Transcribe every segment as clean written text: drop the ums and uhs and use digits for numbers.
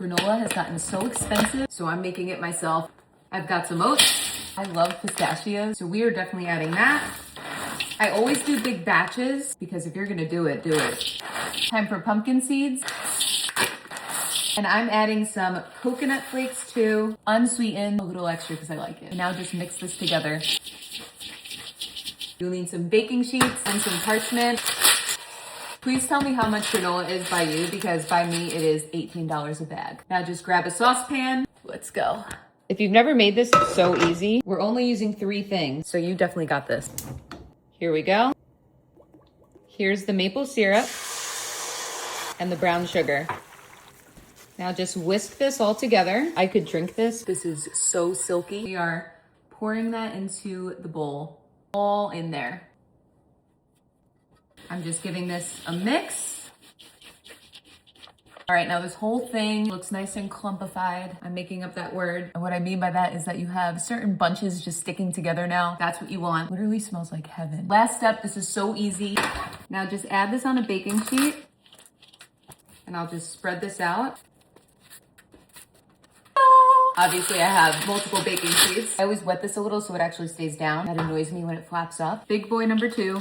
Granola has gotten so expensive, so I'm making it myself. I've got some oats. I love pistachios, so we are definitely adding that. I always do big batches because if you're gonna do it, do it. Time for pumpkin seeds. And I'm adding some coconut flakes too, unsweetened, a little extra because I like it. And now just mix this together. You'll need some baking sheets and some parchment. Please tell me how much granola is by you, because by me it is $18 a bag. Now just grab a saucepan. Let's go. If you've never made this, it's so easy. We're only using 3 things, so you definitely got this. Here we go. Here's the maple syrup and the brown sugar. Now just whisk this all together. I could drink this. This is so silky. We are pouring that into the bowl, all in there. I'm just giving this a mix. All right, now this whole thing looks nice and clumpified. I'm making up that word. And what I mean by that is that you have certain bunches just sticking together now. That's what you want. Literally smells like heaven. Last step, this is so easy. Now just add this on a baking sheet and I'll just spread this out. Obviously I have multiple baking sheets. I always wet this a little so it actually stays down. That annoys me when it flaps up. Big boy number 2.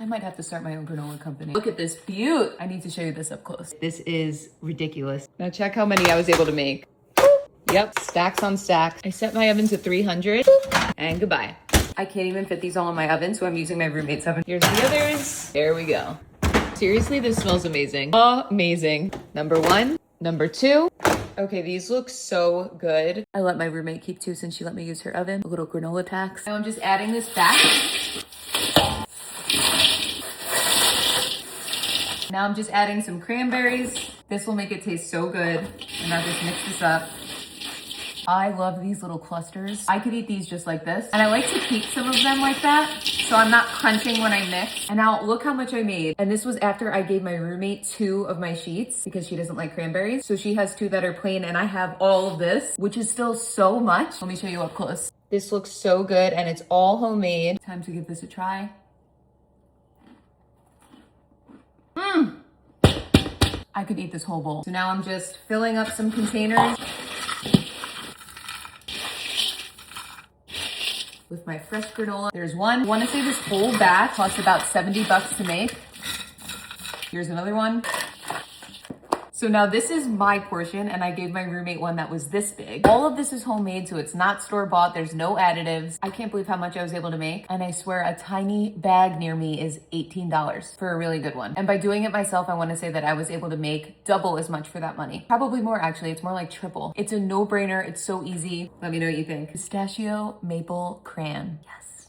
I might have to start my own granola company. Look at this beaut. I need to show you this up close. This is ridiculous. Now check how many I was able to make. Yep, stacks on stacks. I set my oven to 300 and goodbye. I can't even fit these all in my oven, so I'm using my roommate's oven. Here's the others. There we go. Seriously, this smells amazing. Amazing. Number 1, number 2. Okay, these look so good. I let my roommate keep 2 since she let me use her oven. A little granola tax. Now I'm just adding this back. Now I'm just adding some cranberries. This will make it taste so good. And I'll just mix this up. I love these little clusters. I could eat these just like this. And I like to keep some of them like that, so I'm not crunching when I mix. And now look how much I made. And this was after I gave my roommate 2 of my sheets because she doesn't like cranberries. So she has 2 that are plain and I have all of this, which is still so much. Let me show you up close. This looks so good and it's all homemade. Time to give this a try. I could eat this whole bowl. So now I'm just filling up some containers with my fresh granola. There's one. I want to say this whole batch costs about $70 to make. Here's another one. So now this is my portion and I gave my roommate one that was this big. All of this is homemade, so it's not store-bought. There's no additives. I can't believe how much I was able to make. And I swear a tiny bag near me is $18 for a really good one. And by doing it myself, I want to say that I was able to make double as much for that money. Probably more actually. It's more like triple. It's a no-brainer. It's so easy. Let me know what you think. Pistachio maple cran. Yes.